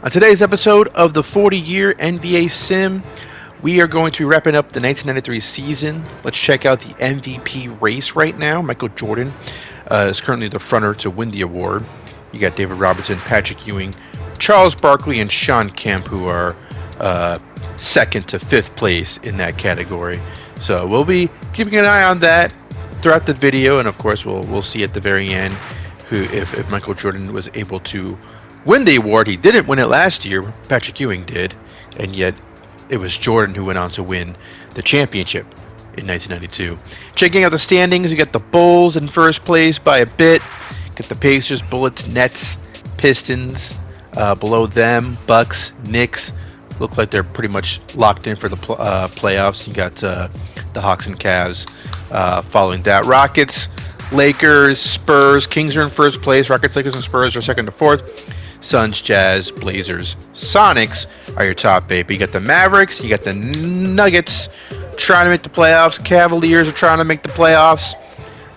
On today's episode of the 40-year NBA Sim, we are going to be wrapping up the 1993 season. Let's check out the MVP race right now. Michael Jordan is currently the fronter to win the award. You got David Robinson, Patrick Ewing, Charles Barkley, and Sean Kemp, who are second to fifth place in that category. So we'll be keeping an eye on that throughout the video, and of course we'll see at the very end who if Michael Jordan was able to win the award. He didn't win it last year. Patrick Ewing did, and yet it was Jordan who went on to win the championship in 1992. Checking out the standings, you got the Bulls in first place by a bit. Got the Pacers, Bullets, Nets, Pistons below them. Bucks, Knicks look like they're pretty much locked in for the playoffs. You got the Hawks and Cavs following that. Rockets, Lakers, Spurs, Kings are in first place. Rockets, Lakers, and Spurs are second to fourth. Suns, Jazz, Blazers, Sonics are your top eight. But you got the Mavericks, you got the Nuggets trying to make the playoffs. Cavaliers are trying to make the playoffs.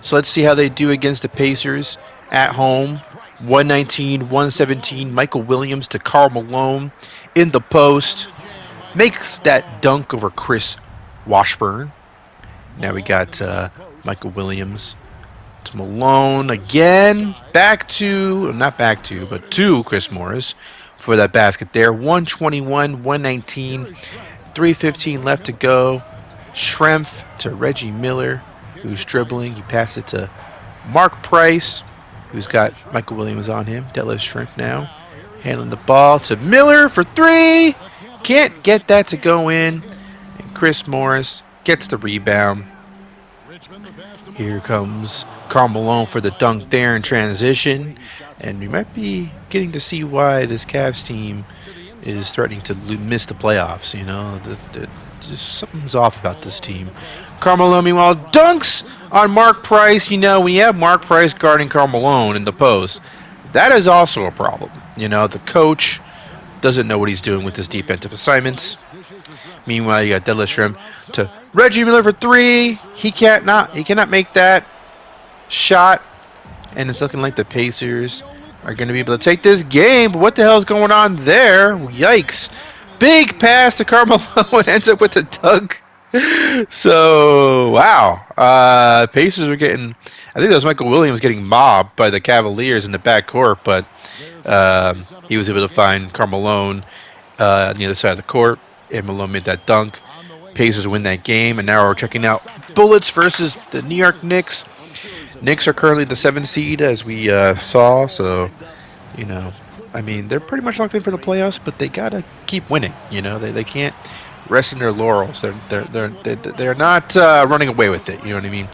So let's see how they do against the Pacers at home. 119-117. Michael Williams to Karl Malone in the post. Makes that dunk over Chris Washburn. Now we got Michael Williams to Malone again, to Chris Morris for that basket there. 121, 119, 3:15 left to go. Schrempf to Reggie Miller, who's dribbling. He passes it to Mark Price, who's got Michael Williams on him. Detlef Schrempf now handling the ball to Miller for three. Can't get that to go in. And Chris Morris gets the rebound. Here comes Karl Malone for the dunk there in transition. And we might be getting to see why this Cavs team is threatening to miss the playoffs. You know, just something's off about this team. Karl Malone, meanwhile, dunks on Mark Price. You know, when you have Mark Price guarding Karl Malone in the post, that is also a problem. You know, the coach doesn't know what he's doing with his defensive assignments. Meanwhile, you got Detlef Schrempf to Reggie Miller for three. He cannot make that shot, and it's looking like the Pacers are going to be able to take this game. But what the hell is going on there? Yikes! Big pass to Karl Malone ends up with a dunk. So wow, Pacers were getting. I think that was Michael Williams getting mobbed by the Cavaliers in the backcourt, but he was able to find Karl Malone on the other side of the court, and Malone made that dunk. Pacers win that game, and now we're checking out Bullets versus the New York Knicks. Knicks are currently the 7th seed, as we saw, so, you know, I mean, they're pretty much locked in for the playoffs, but they gotta keep winning. You know, they can't rest in their laurels. They're not running away with it. You know what I mean?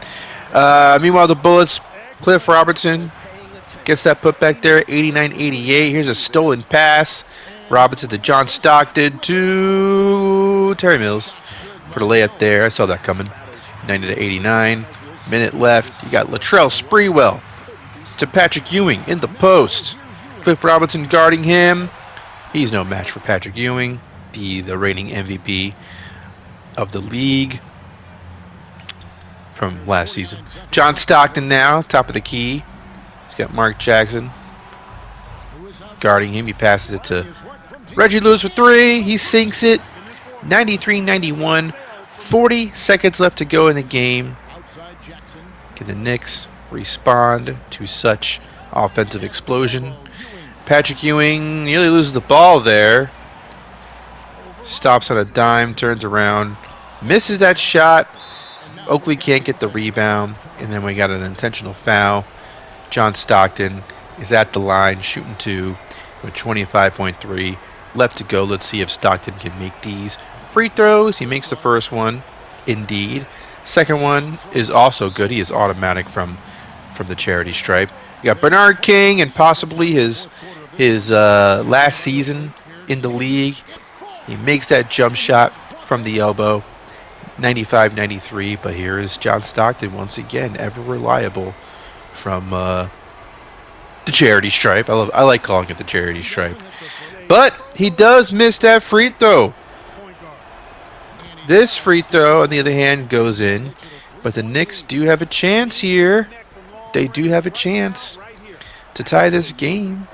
Meanwhile, the Bullets, Cliff Robertson gets that put back there, 89-88. Here's a stolen pass. Robinson to John Stockton to Terry Mills for the layup there. I saw that coming. 90-89. Minute left. You got Latrell Sprewell to Patrick Ewing in the post. Cliff Robinson guarding him. He's no match for Patrick Ewing, the reigning MVP of the league from last season. John Stockton now, top of the key. He's got Mark Jackson guarding him. He passes it to Reggie Lewis for three. He sinks it. 93-91. 40 seconds left to go in the game. Can the Knicks respond to such offensive explosion? Patrick Ewing nearly loses the ball there. Stops on a dime, turns around, misses that shot. Oakley can't get the rebound, and then we got an intentional foul. John Stockton is at the line, shooting two with 25.3 left to go. Let's see if Stockton can make these free throws. He makes the first one, indeed. Second one is also good. He is automatic from the charity stripe. You got Bernard King and possibly his last season in the league. He makes that jump shot from the elbow. 95-93, but here is John Stockton once again, ever reliable from the charity stripe. I like calling it the charity stripe. But he does miss that free throw. This free throw, on the other hand, goes in. But the Knicks do have a chance here. They do have a chance to tie this game.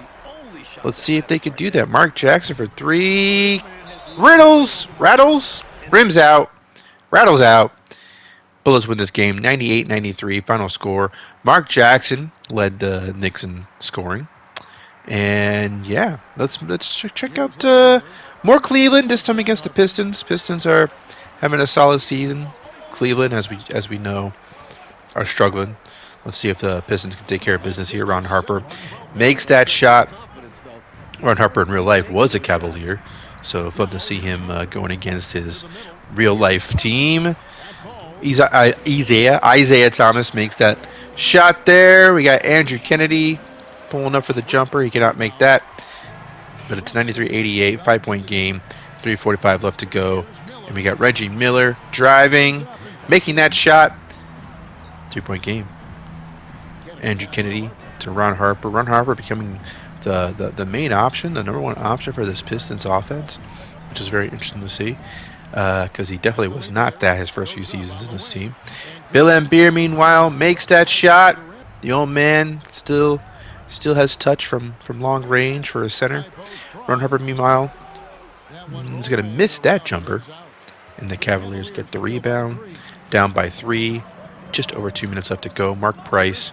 Let's see if they could do that. Mark Jackson for 3. Rattles. Rims out. Rattles out. Bullets win this game 98-93. Final score. Mark Jackson led the Knicks in scoring. And yeah, let's check out more Cleveland, this time against the Pistons. Pistons are having a solid season. Cleveland, as we know, are struggling. Let's see if the Pistons can take care of business here. Ron Harper makes that shot. Ron Harper in real life was a Cavalier, so fun to see him going against his real life team. Isaiah Thomas makes that shot there. We got Andrew Kennedy pulling up for the jumper. He cannot make that. But it's 93-88, 5-point game, 3:45 left to go. And we got Reggie Miller driving, making that shot. 3-point game. Andrew Kennedy to Ron Harper. Ron Harper becoming the main option, the number one option for this Pistons offense, which is very interesting to see. Because he definitely was not that his first few seasons in this team. Bill Laimbeer, meanwhile, makes that shot. The old man still has touch from long range for a center. Ron Harper, meanwhile, is going to miss that jumper. And the Cavaliers get the rebound. Down by 3. Just over 2 minutes left to go. Mark Price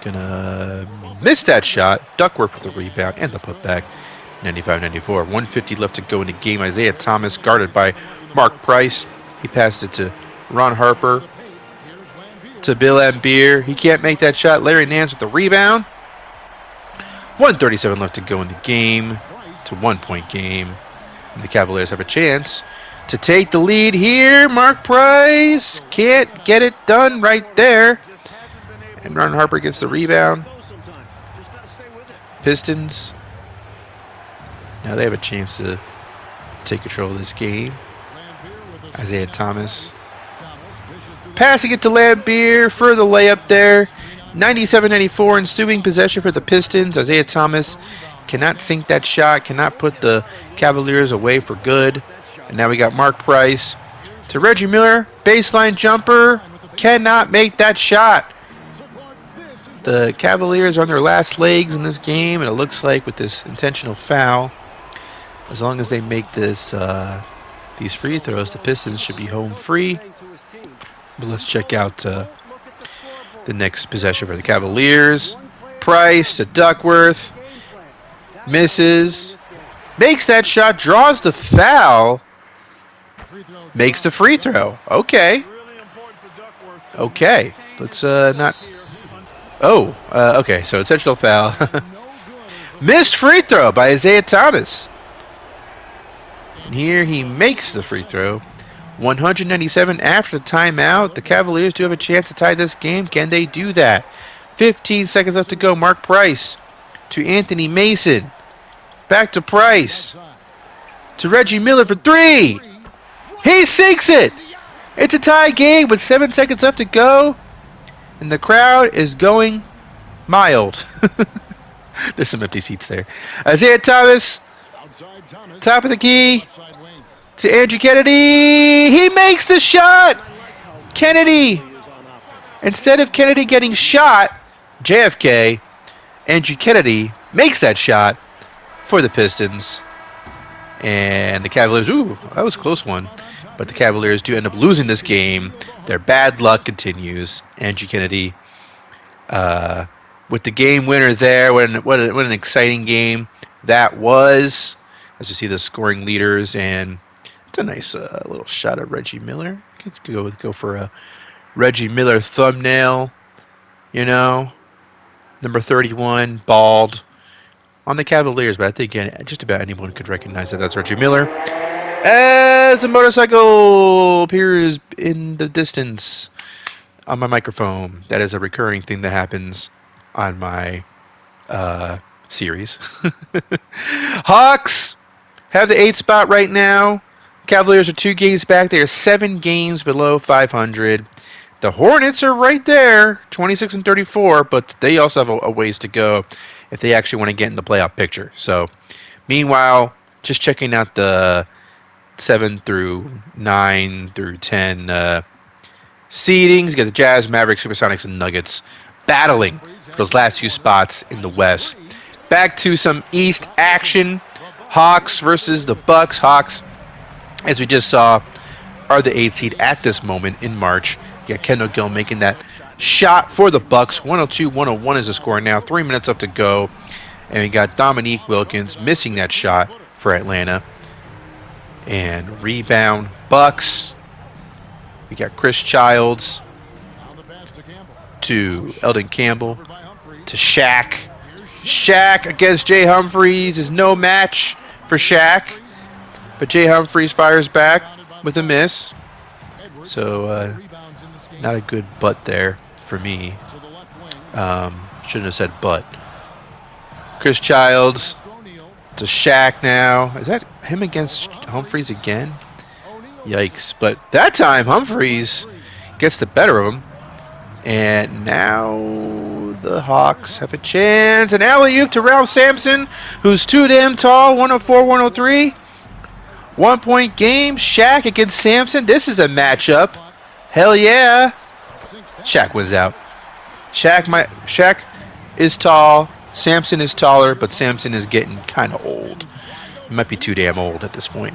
going to miss that shot. Duckworth with the rebound and the putback. 95-94. 150 left to go in the game. Isaiah Thomas guarded by Mark Price. He passed it to Ron Harper. To Bill Laimbeer. He can't make that shot. Larry Nance with the rebound. 1:37 left to go in the game. It's a 1-point game. And the Cavaliers have a chance to take the lead here. Mark Price can't get it done right there. And Ron Harper gets the rebound. Pistons. Now they have a chance to take control of this game. Isaiah Thomas passing it to Laimbeer for the layup there. 97-94 ensuing possession for the Pistons. Isaiah Thomas cannot sink that shot, cannot put the Cavaliers away for good. And now we got Mark Price to Reggie Miller. Baseline jumper. Cannot make that shot. The Cavaliers are on their last legs in this game, and it looks like with this intentional foul, as long as they make this these free throws, the Pistons should be home free. But let's check out the next possession for the Cavaliers. Price to Duckworth. Misses. Makes that shot. Draws the foul. Makes the free throw. Okay. Okay. Let's not... Oh, okay. So intentional foul. Missed free throw by Isaiah Thomas. And here he makes the free throw. 197 after the timeout. The Cavaliers do have a chance to tie this game. Can they do that? 15 seconds left to go. Mark Price to Anthony Mason. Back to Price. To Reggie Miller for 3. He sinks it. It's a tie game with 7 seconds left to go. And the crowd is going mild. There's some empty seats there. Isaiah Thomas. Top of the key. To Andrew Kennedy. He makes the shot. Kennedy. Instead of Kennedy getting shot, JFK, Andrew Kennedy makes that shot for the Pistons. And the Cavaliers, ooh, that was a close one. But the Cavaliers do end up losing this game. Their bad luck continues. Andrew Kennedy with the game winner there. What an exciting game that was. As you see the scoring leaders, and it's a nice little shot of Reggie Miller. Could go for a Reggie Miller thumbnail, you know. Number 31, bald, on the Cavaliers, but I think just about anyone could recognize that that's Reggie Miller. As a motorcycle appears in the distance on my microphone. That is a recurring thing that happens on my series. Hawks have the 8th spot right now. Cavaliers are 2 games back. They are 7 games below 500. The Hornets are right there, 26-34, but they also have a ways to go if they actually want to get in the playoff picture. So, meanwhile, just checking out the 7 through 9 through 10 seedings. You got the Jazz, Mavericks, Supersonics, and Nuggets battling for those last 2 spots in the West. Back to some East action. Hawks versus the Bucks. Hawks, as we just saw, are the 8th seed at this moment in March. You got Kendall Gill making that shot for the Bucks. 102-101 is the score now. 3 minutes left to go. And we got Dominique Wilkins missing that shot for Atlanta. And rebound Bucks. We got Chris Childs to Eldon Campbell to Shaq. Shaq against Jay Humphries is no match for Shaq. But Jay Humphries fires back with a miss. So not a good butt there for me. Shouldn't have said butt. Chris Childs to Shaq now. Is that him against Humphries again? Yikes. But that time Humphries gets the better of him. And now the Hawks have a chance. An alley-oop to Ralph Sampson, who's too damn tall. 104-103. 1 point game. Shaq against Sampson. This is a matchup. Hell yeah. Shaq wins out. Shaq is tall. Sampson is taller, but Sampson is getting kind of old. He might be too damn old at this point.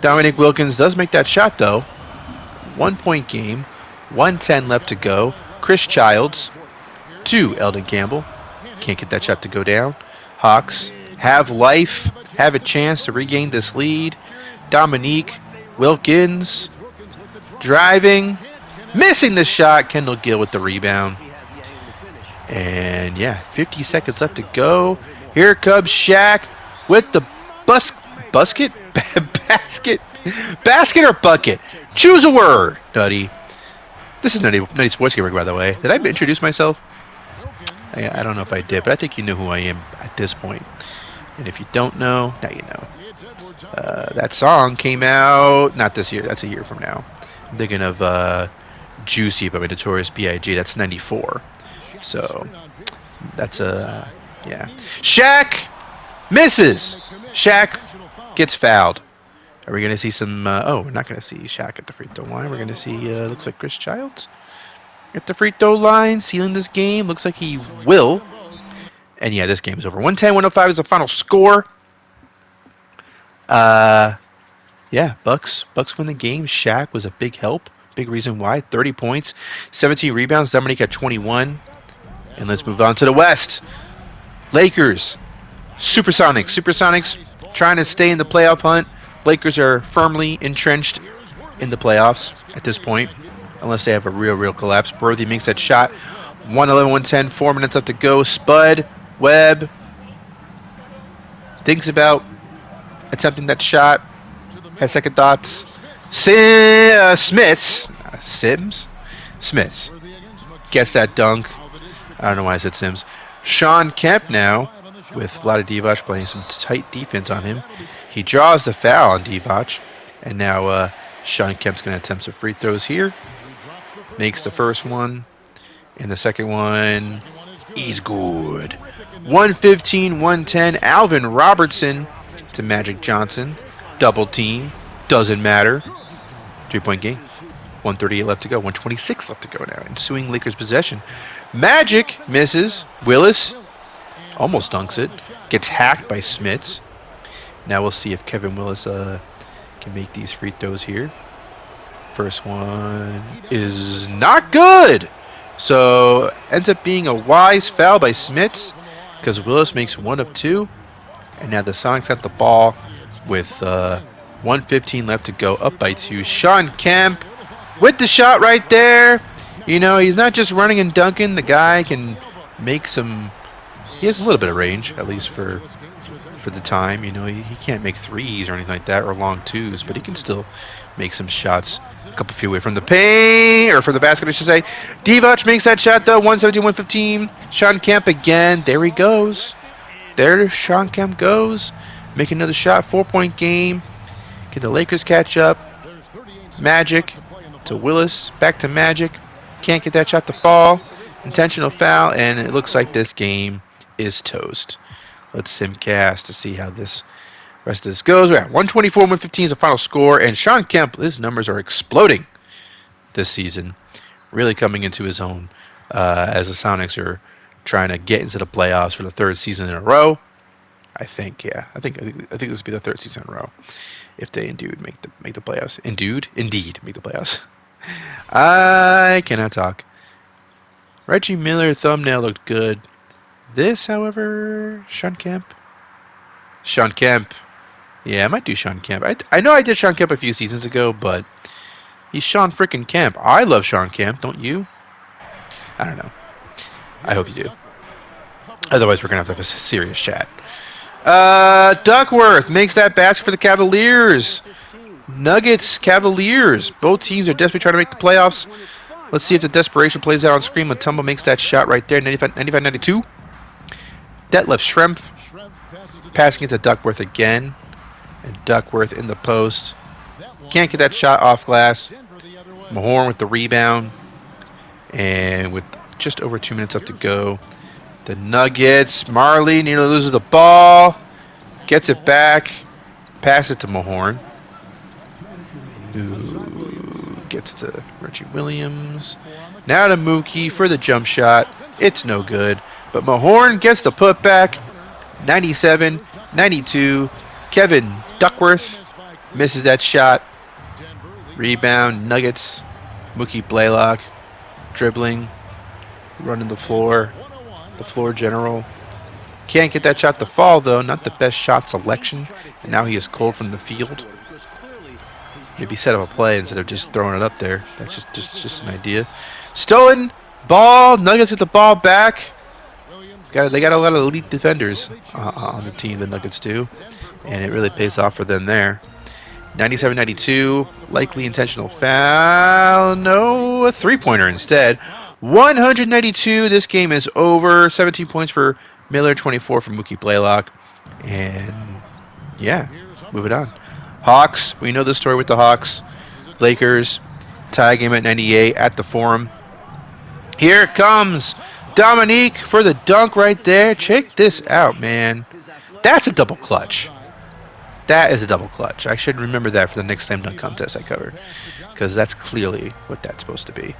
Dominic Wilkins does make that shot, though. 1 point game. 1:10 left to go. Chris Childs to Eldon Campbell. Can't get that shot to go down. Hawks have life, have a chance to regain this lead. Dominique Wilkins driving, missing the shot. Kendall Gill with the rebound. And yeah, 50 seconds left to go. Here comes Shaq with the basket? Basket or bucket? Choose a word, Nutty. This is Nutty Sports Gamer, by the way. Did I introduce myself? I don't know if I did, but I think you know who I am at this point. And if you don't know, now you know. That song came out, not this year, that's a year from now. I'm thinking of Juicy by Notorious B.I.G. That's 94. So, that's yeah. Shaq misses. Shaq gets fouled. Are we going to see some, we're not going to see Shaq at the free throw line. We're going to see, looks like Chris Childs at the free throw line, sealing this game. Looks like he will. And yeah, this game is over. 110-105 is the final score. Yeah, Bucks win the game. Shaq was a big help. Big reason why. 30 points, 17 rebounds. Dominique at 21. And let's move on to the West. Lakers, Supersonics. Supersonics trying to stay in the playoff hunt. Lakers are firmly entrenched in the playoffs at this point, unless they have a real collapse. Worthy makes that shot. 111-110, 4 minutes left to go. Spud, Webb thinks about attempting that shot. Has second thoughts. Smiths gets that dunk. I don't know why I said Sims. Sean Kemp now with Vlade Divac playing some tight defense on him. He draws the foul on Divac. And now Sean Kemp's going to attempt some free throws here. Makes the first one. And the second one is good. 115-110. Alvin Robertson to Magic Johnson. Double team. Doesn't matter. 3 point game. 138 left to go. 126 left to go now. Ensuing Lakers possession. Magic misses. Willis almost dunks it. Gets hacked by Smits. Now we'll see if Kevin Willis can make these free throws here. First one is not good. So ends up being a wise foul by Smits because Willis makes 1 of 2. And now the Sonics have the ball with 1:15 left to go, up by 2. Sean Kemp with the shot right there. You know, he's not just running and dunking. The guy can make some... He has a little bit of range, at least for the time. You know, he can't make threes or anything like that, or long twos, but he can still make some shots a couple feet away from the paint, or from the basket, I should say. Divac makes that shot, though. 117-115. Sean Kemp again. There he goes. There Sean Kemp goes. Make another shot. 4 point game. Can the Lakers catch up? Magic to Willis. Back to Magic. Can't get that shot to fall. Intentional foul, and it looks like this game is toast. Let's simcast to see how this rest of this goes. We're at 124-115 is the final score, and Sean Kemp, his numbers are exploding this season. Really coming into his own as the Sonics are trying to get into the playoffs for the 3rd season in a row. I think, yeah. I think this would be the third season in a row if they indeed make the playoffs. Indeed make the playoffs. I cannot talk. Reggie Miller thumbnail looked good. This, however, Sean Kemp. Sean Kemp. Yeah, I might do Sean Kemp. I know I did Sean Kemp a few seasons ago, but he's Sean freaking Kemp. I love Sean Kemp, don't you? I don't know. I hope you do. Otherwise, we're going to have a serious chat. Duckworth makes that basket for the Cavaliers. Nuggets, Cavaliers. Both teams are desperately trying to make the playoffs. Let's see if the desperation plays out on screen. Mutombo makes that shot right there. 95-92. Detlef Schrempf passing it to Duckworth again. And Duckworth in the post. Can't get that shot off glass. Mahorn with the rebound. And with just over 2 minutes left to go, the Nuggets. Marley nearly loses the ball. Gets it back. Pass it to Mahorn. Who gets to Reggie Williams. Now to Mookie for the jump shot. It's no good. But Mahorn gets the putback. 97-92. Kevin Duckworth misses that shot. Rebound. Nuggets. Mookie Blaylock dribbling. Running the floor. The floor general. Can't get that shot to fall, though. Not the best shot selection. And now he is cold from the field. Maybe set up a play instead of just throwing it up there. That's just an idea. Stolen ball. Nuggets get the ball back. They got a lot of elite defenders on the team, the Nuggets do. And it really pays off for them there. 97-92. Likely intentional foul. No, a three-pointer instead. 192. This game is over. 17 points for Miller, 24 for Mookie Blaylock. And, yeah, moving on. Hawks. We know the story with the Hawks. Lakers. Tie game at 98 at the Forum. Here comes Dominique for the dunk right there. Check this out, man. That's a double clutch. That is a double clutch. I should remember that for the next slam dunk contest I cover, because that's clearly what that's supposed to be.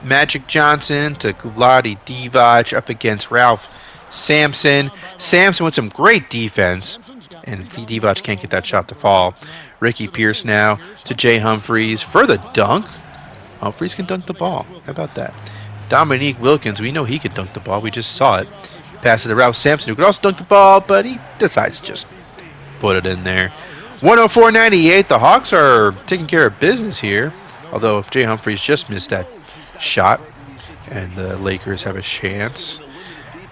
Magic Johnson to Vlade Divac up against Ralph Sampson. Sampson with some great defense, and Divac can't get that shot to fall. Ricky Pierce now to Jay Humphries for the dunk. Humphries can dunk the ball. How about that? Dominique Wilkins, we know he can dunk the ball. We just saw it. Passes to Ralph Sampson, who could also dunk the ball, but he decides to just put it in there. 104-98. The Hawks are taking care of business here, although Jay Humphries just missed that shot, and the Lakers have a chance.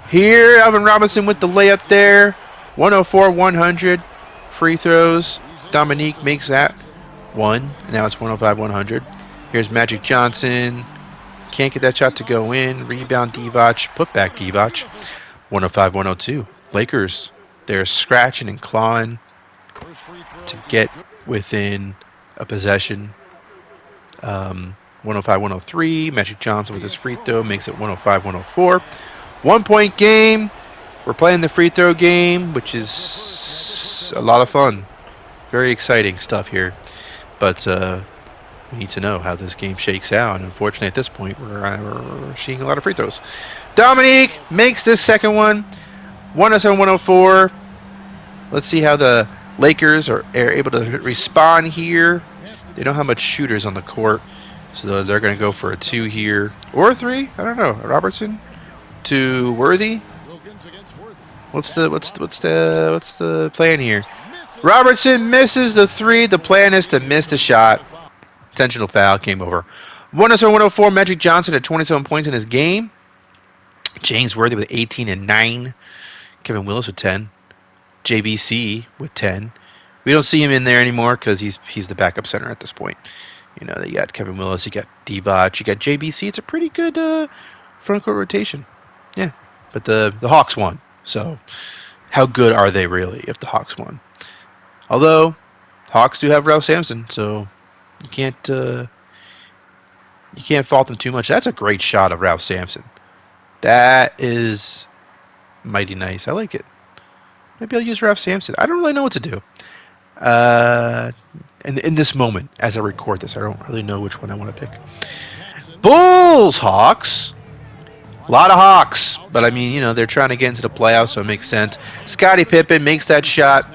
Here, Alvin Robinson with the layup there. 104-100. Free throws. Dominique makes that one. Now it's 105-100. Here's Magic Johnson. Can't get that shot to go in. Rebound Divac. Put back Divac. 105-102. Lakers, they're scratching and clawing to get within a possession. 105-103. Magic Johnson with his free throw makes it 105-104. 1 point game. We're playing the free throw game, which is a lot of fun. Very exciting stuff here. But we need to know how this game shakes out. And unfortunately, at this point, we're seeing a lot of free throws. Dominique makes this second one. 107-104. Let's see how the Lakers are able to respond here. They don't have much shooters on the court, so they're going to go for a 2 here or a 3. I don't know. Robertson to Worthy. What's the plan here? Robertson misses the 3. The plan is to miss the shot. Intentional foul came over. 107-104. Magic Johnson at 27 points in his game. James Worthy with 18 and 9. Kevin Willis with 10. JBC with 10. We don't see him in there anymore because he's the backup center at this point. You know, you got Kevin Willis, you got Divac, you got JBC. It's a pretty good front court rotation. Yeah, but the Hawks won. So how good are they really if the Hawks won? Although Hawks do have Ralph Sampson, so you can't fault them too much. That's a great shot of Ralph Sampson. That is mighty nice. I like it. Maybe I'll use Ralph Sampson. I don't really know what to do. In this moment, as I record this, I don't really know which one I want to pick. Bulls, Hawks. A lot of Hawks, but I mean, they're trying to get into the playoffs, so it makes sense. Scottie Pippen makes that shot,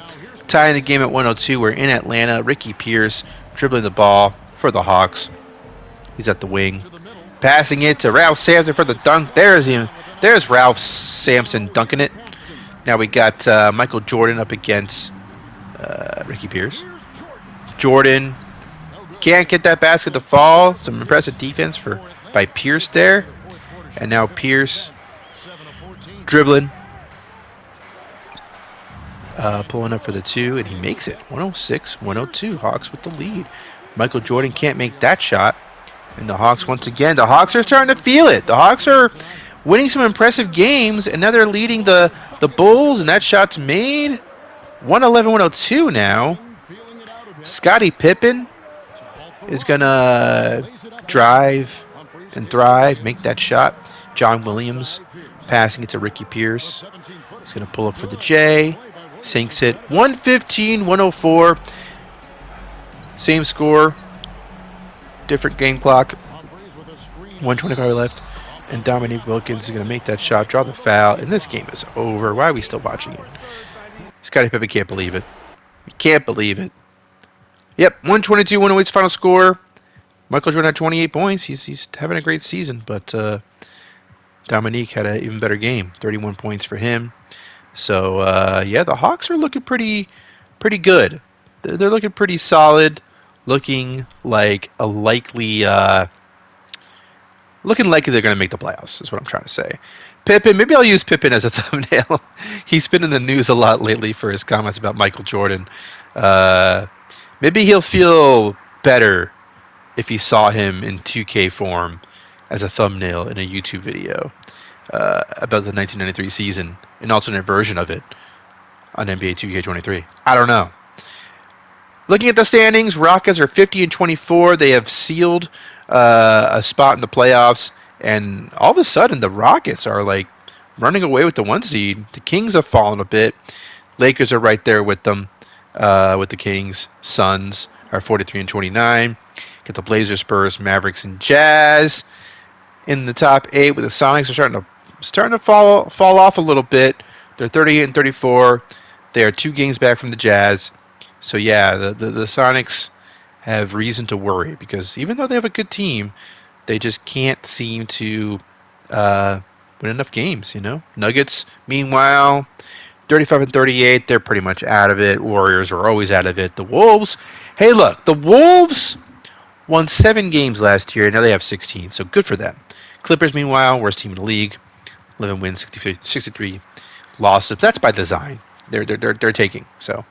tying the game at 102. We're in Atlanta. Ricky Pierce dribbling the ball for the Hawks. He's at the wing. Passing it to Ralph Sampson for the dunk. There's Ralph Sampson dunking it. Now we got Michael Jordan up against Ricky Pierce. Jordan can't get that basket to fall. Some impressive defense by Pierce there. And now Pierce dribbling. Pulling up for the 2, and he makes it. 106-102. Hawks with the lead. Michael Jordan can't make that shot. And the Hawks, once again, the Hawks are starting to feel it. The Hawks are winning some impressive games, and now they're leading the Bulls, and that shot's made. 111-102 now. Scottie Pippen is going to drive and thrive, make that shot. John Williams passing it to Ricky Pierce. He's going to pull up for the J. Sinks it. 115-104. Same score. Different game clock. 125 left. And Dominique Wilkins is going to make that shot, draw the foul, and this game is over. Why are we still watching it? Scottie Pippen can't believe it. He can't believe it. Yep, 122-108's final score. Michael Jordan had 28 points. He's having a great season, but Dominique had an even better game. 31 points for him. So, yeah, the Hawks are looking pretty good. They're looking pretty solid. Looking like a likely... looking likely they're going to make the playoffs, is what I'm trying to say. Pippen, maybe I'll use Pippen as a thumbnail. He's been in the news a lot lately for his comments about Michael Jordan. Maybe he'll feel better if he saw him in 2K form as a thumbnail in a YouTube video about the 1993 season, an alternate version of it on NBA2K23. I don't know. Looking at the standings, Rockets are 50-24. They have sealed a spot in the playoffs, and all of a sudden the Rockets are like running away with the 1 seed. The Kings have fallen a bit. Lakers are right there with them, with the Kings. Suns are 43-29. Get the Blazers, Spurs, Mavericks, and Jazz in the top 8. With the Sonics are starting to fall off a little bit. They're 38-34. They are 2 games back from the Jazz. So yeah, the Sonics have reason to worry because even though they have a good team, they just can't seem to win enough games. Nuggets, meanwhile, 35-38. They're pretty much out of it. Warriors are always out of it. The Wolves. Hey, look, the Wolves won 7 games last year. Now they have 16. So good for them. Clippers, meanwhile, worst team in the league. 11 wins, 63 losses. That's by design. They're taking. So.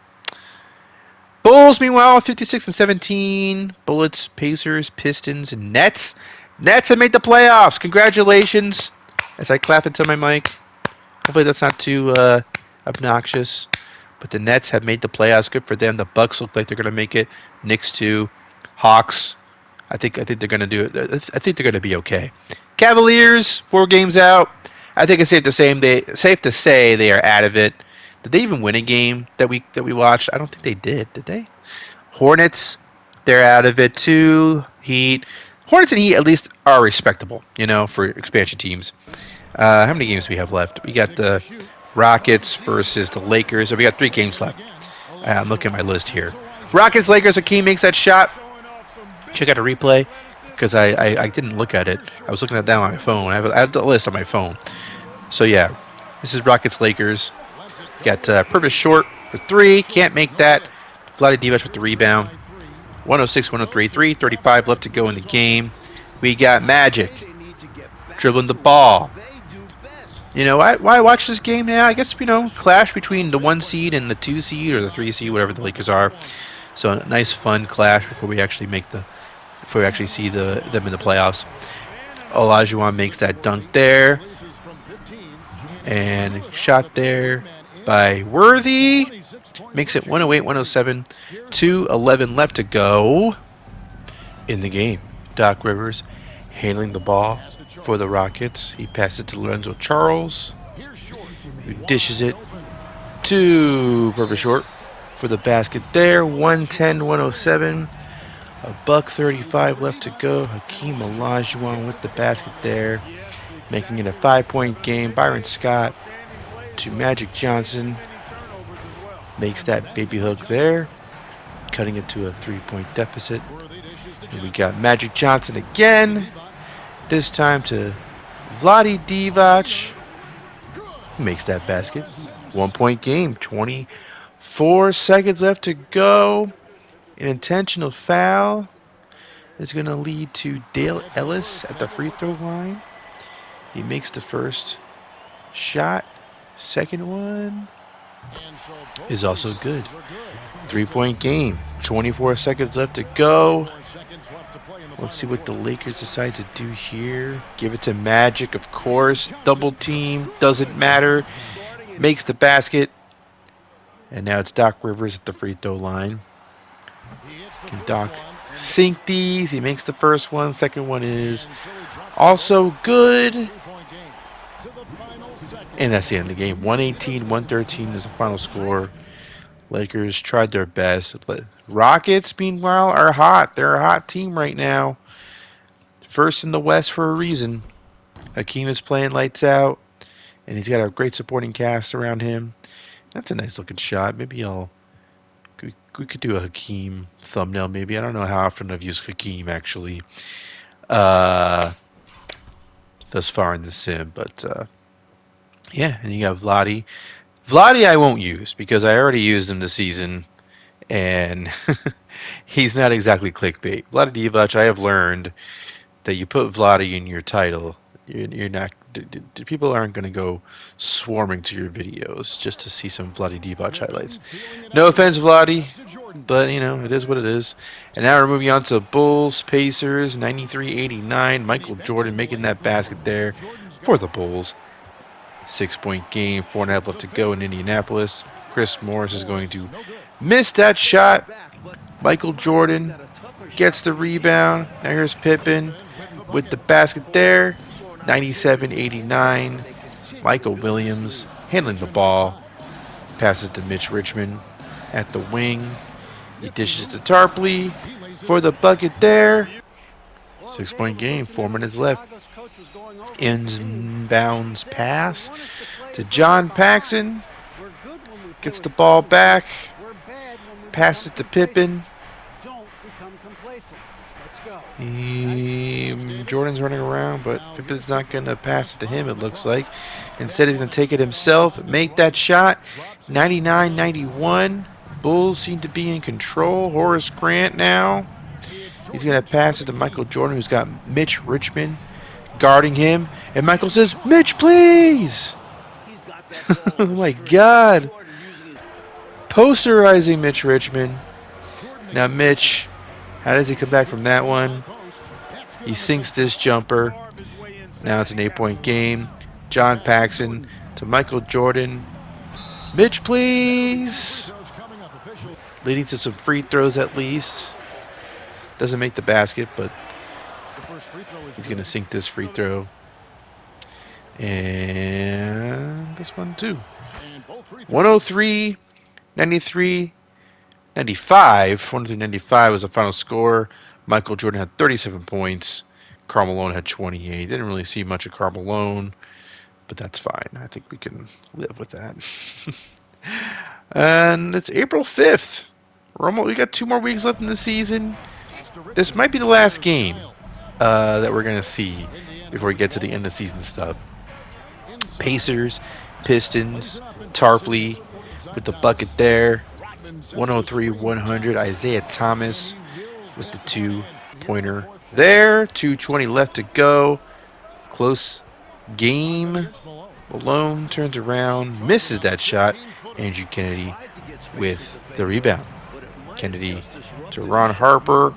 Bulls, meanwhile, 56-17. Bullets, Pacers, Pistons, and Nets. Nets have made the playoffs. Congratulations. As I clap into my mic. Hopefully that's not too obnoxious. But the Nets have made the playoffs. Good for them. The Bucks look like they're going to make it. Knicks too. Hawks. I think they're going to do it. I think they're going to be okay. Cavaliers, 4 games out. I think it's safe to say they are out of it. Did they even win a game that we watched? I don't think they did. Did they? Hornets, they're out of it too. Heat. Hornets and Heat at least are respectable, for expansion teams. How many games do we have left? We got the Rockets versus the Lakers. So we got 3 games left. I'm looking at my list here. Rockets, Lakers, Akeem makes that shot. Check out a replay because I didn't look at it. I was looking at that on my phone. I have the list on my phone. So yeah, this is Rockets, Lakers. Got Purvis short for 3. Can't make that. Vlade Divac with the rebound. 106-103. 3:35 left to go in the game. We got Magic dribbling the ball. Why watch this game now? I guess, clash between the 1 seed and the 2 seed or the 3 seed, whatever the Lakers are. So a nice, fun clash before we actually see them in the playoffs. Olajuwon makes that dunk there. And shot there by Worthy. Makes it 108-107. 2:11 left to go in the game. Doc Rivers handling the ball for the Rockets. He passes it to Lorenzo Charles, who dishes it to Purvis Short for the basket there. 110-107. $1:35 left to go. Hakeem Olajuwon with the basket there. making it a 5-point game. Byron Scott to Magic Johnson. Makes that baby hook there, cutting it to a 3-point deficit. And we got Magic Johnson again, this time to Vlade Divac, who makes that basket. 1-point game, 24 seconds left to go. An intentional foul is going to lead to Dale Ellis at the free throw line. He makes the first shot. Second one is also good. 3-point game. 24 seconds left to go. Let's see what the Lakers decide to do here. Give it to Magic, of course. Double team. Doesn't matter. Makes the basket. And now it's Doc Rivers at the free throw line. Can Doc sink these? He makes the first one. Second one is also good. And that's the end of the game. 118-113 is the final score. Lakers tried their best. Rockets, meanwhile, are hot. They're a hot team right now. First in the West for a reason. Hakeem is playing lights out, and he's got a great supporting cast around him. That's a nice looking shot. Maybe we could do a Hakeem thumbnail. Maybe I don't know how often I've used Hakeem actually thus far in the sim, but. Yeah, and you got Vlade. Vlade I won't use because I already used him this season, and he's not exactly clickbait. Vlade Divac, I have learned that you put Vlade in your title, you're not. People aren't going to go swarming to your videos just to see some Vlade Divac highlights. No offense, Vlade, but it is what it is. And now we're moving on to Bulls, Pacers, 93-89. Michael Jordan making that basket there for the Bulls. 6-point game, 4.5 left to go in Indianapolis. Chris Morris is going to miss that shot. Michael Jordan gets the rebound. Now here's Pippen with the basket there. 97-89. Michael Williams handling the ball. Passes to Mitch Richmond at the wing. He dishes to Tarpley for the bucket there. 6-point game, 4 minutes left. Inbounds pass to John Paxson. Gets the ball back. Passes to Pippen. Jordan's running around, but Pippen's not going to pass it to him, it looks like. Instead, he's going to take it himself, make that shot. 99-91. Bulls seem to be in control. Horace Grant now. He's going to pass it to Michael Jordan, who's got Mitch Richmond guarding him. And Michael says, Mitch, please! Oh my God. Posterizing Mitch Richmond. Now Mitch, how does he come back from that one? He sinks this jumper. Now it's an 8-point game. John Paxson to Michael Jordan. Mitch, please! Leading to some free throws at least. Doesn't make the basket, but he's going to sink this free throw. And this one too. 103, 93, 95. 103-95 was the final score. Michael Jordan had 37 points. Karl Malone had 28. Didn't really see much of Karl Malone, but that's fine. I think we can live with that. And it's April 5th. We got 2 more weeks left in the season. This might be the last game that we're going to see before we get to the end of season stuff. Pacers, Pistons, Tarpley with the bucket there. 103-100. Isaiah Thomas with the 2-pointer there. 2:20 left to go. Close game. Malone turns around, misses that shot. Andrew Kennedy with the rebound. Kennedy to Ron Harper.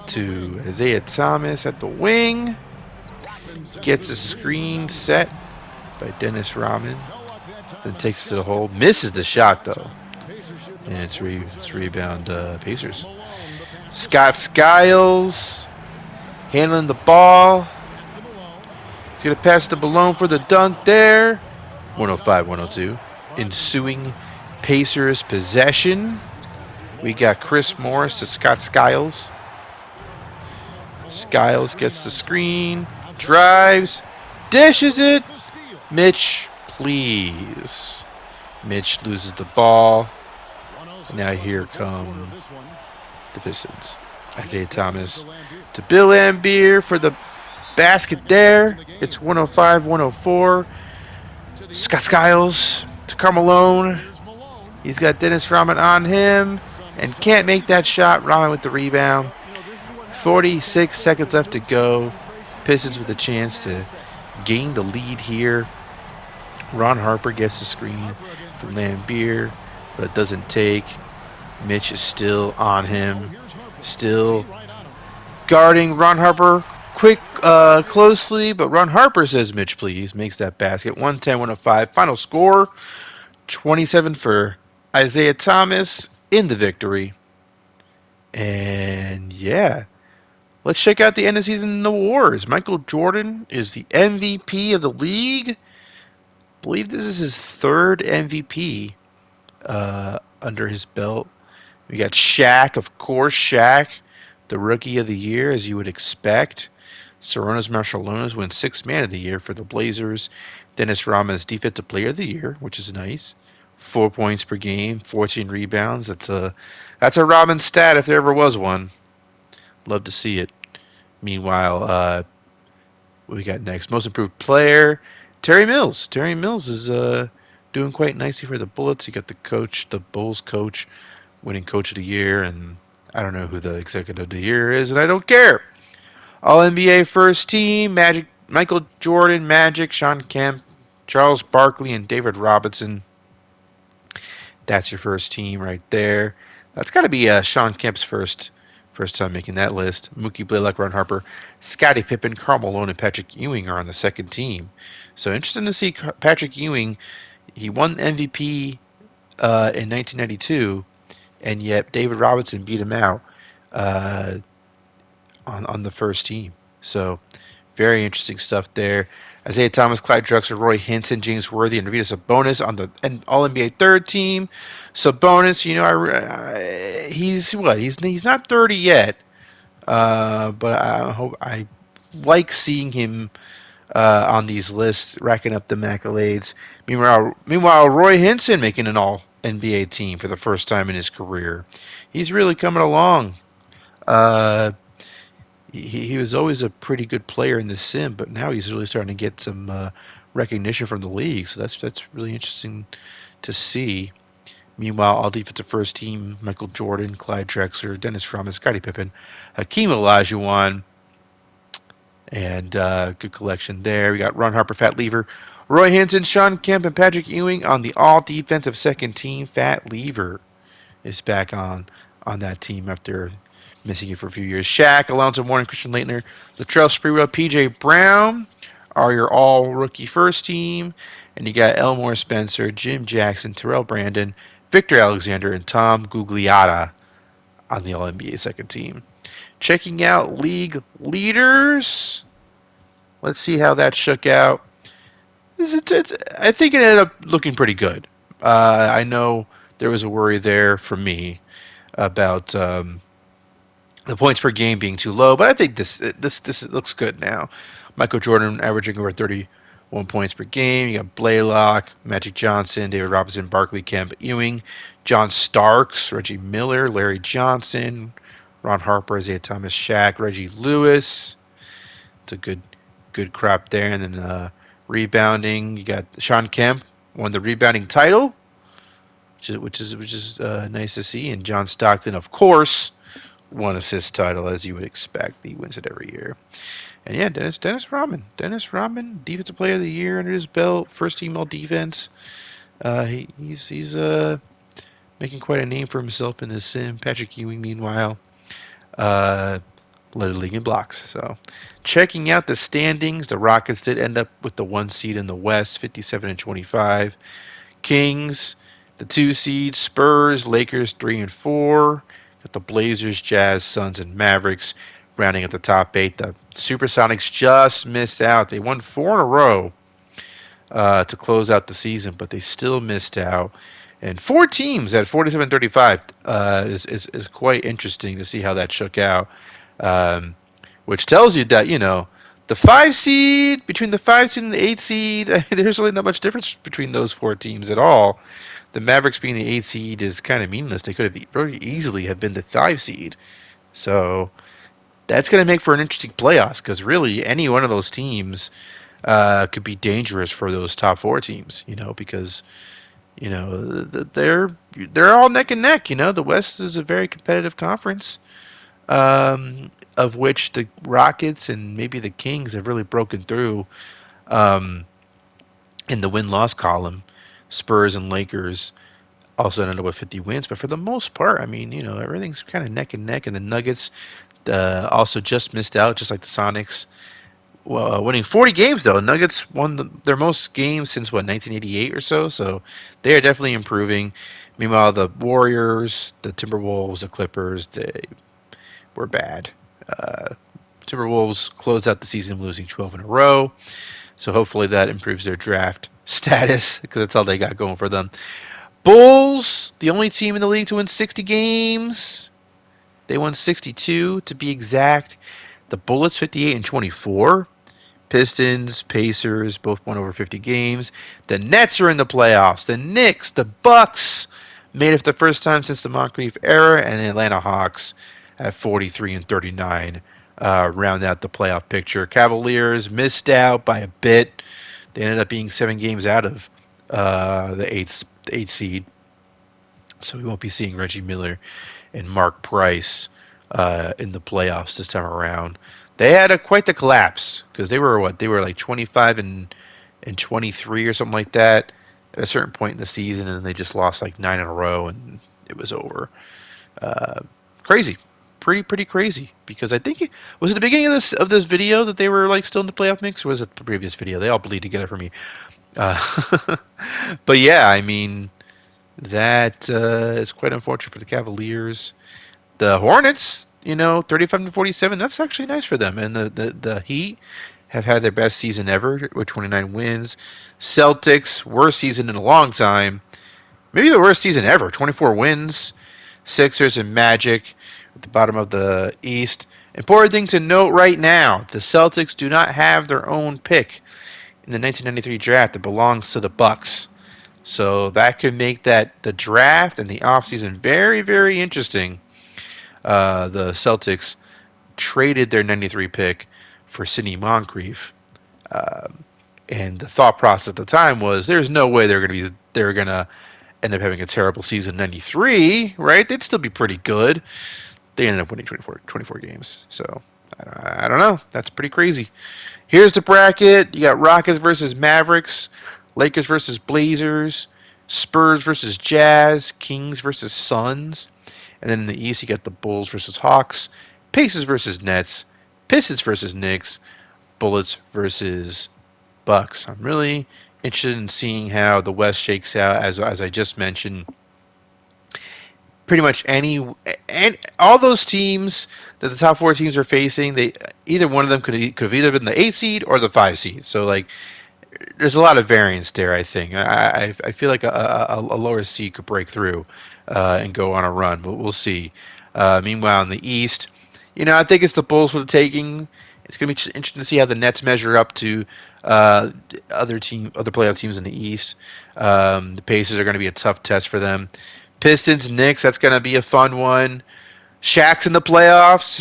To Isaiah Thomas at the wing. Gets a screen set by Dennis Rodman. Then takes it to the hole. Misses the shot, though. And it's rebound Pacers. Scott Skiles handling the ball. He's going to pass to Malone for the dunk there. 105-102. Ensuing Pacers possession. We got Chris Morris to Scott Skiles. Skiles gets the screen, drives, dishes it. Mitch, please. Mitch loses the ball. And now here come the Pistons. Isaiah Thomas to Bill Laimbeer for the basket there. It's 105-104. Scott Skiles to Carmelo. He's got Dennis Rodman on him and can't make that shot. Rodman with the rebound. 46 seconds left to go. Pistons with a chance to gain the lead here. Ron Harper gets the screen from Laimbeer, but it doesn't take. Mitch is still on him. Still guarding Ron Harper closely, but Ron Harper says, Mitch, please. Makes that basket. 110-105. Final score, 27 for Isaiah Thomas in the victory. And, yeah. Let's check out the end of the season awards. Michael Jordan is the MVP of the league. I believe this is his third MVP under his belt. We got Shaq, of course. Shaq, the Rookie of the Year, as you would expect. Sarunas Marciulionis wins Sixth Man of the Year for the Blazers. Dennis Rodman is Defensive Player of the Year, which is nice. 4 points per game, 14 rebounds. That's a Rodman stat if there ever was one. Love to see it. Meanwhile, what we got next? Most Improved Player, Terry Mills. Terry Mills is doing quite nicely for the Bullets. He got the Bulls coach, winning Coach of the Year, and I don't know who the Executive of the Year is, and I don't care. All-NBA First Team, Magic, Michael Jordan, Magic, Sean Kemp, Charles Barkley, and David Robinson. That's your first team right there. That's got to be Sean Kemp's first time making that list. Mookie Blaylock, Ron Harper, Scottie Pippen, Karl Malone, and Patrick Ewing are on the second team. So interesting to see Patrick Ewing. He won MVP in 1992, and yet David Robinson beat him out on the first team. So very interesting stuff there. Isaiah Thomas, Clyde Drexler, Roy Hinton, James Worthy, and Arvydas Sabonis on the All-NBA third team. Sabonis, he's not 30 yet, but I like seeing him on these lists, racking up the accolades. Meanwhile, Roy Hinton making an All-NBA team for the first time in his career. He's really coming along. He was always a pretty good player in the sim, but now he's really starting to get some recognition from the league. So that's really interesting to see. Meanwhile, all defensive first team: Michael Jordan, Clyde Drexler, Dennis Rodman, Scottie Pippen, Hakeem Olajuwon, and good collection there. We got Ron Harper, Fat Lever, Roy Hinton, Sean Kemp, and Patrick Ewing on the all defensive second team. Fat Lever is back on that team after missing it for a few years. Shaq, Alonzo Mourning, Christian Laettner, Latrell Sprewell, P.J. Brown are your all-rookie first team. And you got Elmore Spencer, Jim Jackson, Terrell Brandon, Victor Alexander, and Tom Gugliotta on the All-NBA second team. Checking out league leaders. Let's see how that shook out. I think it ended up looking pretty good. I know there was a worry there for me about the points per game being too low, but I think this looks good now. Michael Jordan averaging over 31 points per game. You got Blaylock, Magic Johnson, David Robinson, Barkley, Kemp, Ewing, John Starks, Reggie Miller, Larry Johnson, Ron Harper, Isaiah Thomas, Shaq, Reggie Lewis. It's a good crop there. And then rebounding, you got Sean Kemp won the rebounding title, which is nice to see. And John Stockton, of course, won assist title, as you would expect. He wins it every year. And yeah, Dennis Rodman, Defensive Player of the Year under his belt, first team all defense. He's making quite a name for himself in this sim. Patrick Ewing, meanwhile, led the league in blocks. So, checking out the standings, the Rockets did end up with the 1 seed in the West, 57-25. Kings, the 2 seed, Spurs, Lakers 3 and 4. Got the Blazers, Jazz, Suns, and Mavericks rounding at the top 8. The Supersonics just missed out. They won 4 in a row to close out the season, but they still missed out. And 4 teams at 47-35 is quite interesting to see how that shook out. which tells you that, the 5 seed, between the 5 seed and the 8 seed, there's really not much difference between those 4 teams at all. The Mavericks being the 8 seed is kind of meaningless. They could have very easily have been the 5 seed. So that's going to make for an interesting playoffs because really any one of those teams could be dangerous for those top 4 teams, because they're all neck and neck. The West is a very competitive conference, of which the Rockets and maybe the Kings have really broken through um, in the win-loss column. Spurs and Lakers also ended up with 50 wins, but for the most part, I mean, everything's kind of neck and neck. And the Nuggets also just missed out, just like the Sonics. Well, winning 40 games though. Nuggets won their most games since 1988 or so. So they are definitely improving. Meanwhile, the Warriors, the Timberwolves, the Clippers, they were bad. Uh, Timberwolves closed out the season losing 12 in a row. So hopefully that improves their draft status because that's all they got going for them. Bulls, the only team in the league to win 60 games. They won 62 to be exact. The Bullets 58 and 24. Pistons, Pacers, both won over 50 games. The Nets are in the playoffs. The Knicks, the Bucks made it for the first time since the Moncrief era, and the Atlanta Hawks at 43 and 39 round out the playoff picture. Cavaliers missed out by a bit. They ended up being 7 games out of the eighth seed, so we won't be seeing Reggie Miller and Mark Price in the playoffs this time around. They had quite the collapse because they were what? They were like 25 and 23 or something like that at a certain point in the season, and they just lost like 9 in a row, and it was over. Crazy, pretty crazy. Because I think was it the beginning of this video that they were like still in the playoff mix, or was it the previous video? They all bleed together for me. But yeah, I mean that is quite unfortunate for the Cavaliers. The Hornets, 35 to 47, that's actually nice for them. And the Heat have had their best season ever with 29 wins. Celtics, worst season in a long time. Maybe the worst season ever, 24 wins. Sixers and Magic at the bottom of the East. Important thing to note right now, the Celtics do not have their own pick in the 1993 draft. It belongs to the Bucks. So that could make the draft and the offseason very, very interesting. The Celtics traded their 93 pick for Sidney Moncrief, and the thought process at the time was there's no way they're gonna end up having a terrible season in 93, right? They'd still be pretty good. They ended up winning 24 games. So I don't know. That's pretty crazy. Here's the bracket. You got Rockets versus Mavericks, Lakers versus Blazers, Spurs versus Jazz, Kings versus Suns. And then in the East, you got the Bulls versus Hawks, Pacers versus Nets, Pistons versus Knicks, Bullets versus Bucks. I'm really interested in seeing how the West shakes out, as I just mentioned. Pretty much and all those teams that the top 4 teams are facing, either one of them could have either been the 8 seed or the 5 seed. So like, there's a lot of variance there. I think I feel like a lower seed could break through and go on a run, but we'll see. Meanwhile, in the East, I think it's the Bulls for the taking. It's going to be interesting to see how the Nets measure up to other playoff teams in the East. The Pacers are going to be a tough test for them. Pistons, Knicks, that's going to be a fun one. Shaq's in the playoffs.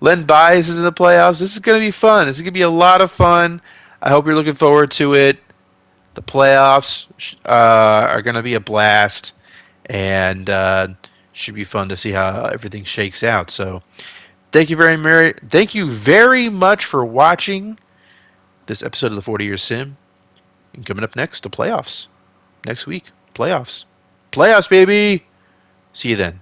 Len Bias is in the playoffs. This is going to be fun. This is going to be a lot of fun. I hope you're looking forward to it. The playoffs are going to be a blast, and should be fun to see how everything shakes out. So, thank you very much for watching this episode of the 40 Year Sim. And coming up next, the playoffs. Next week, playoffs, baby. See you then.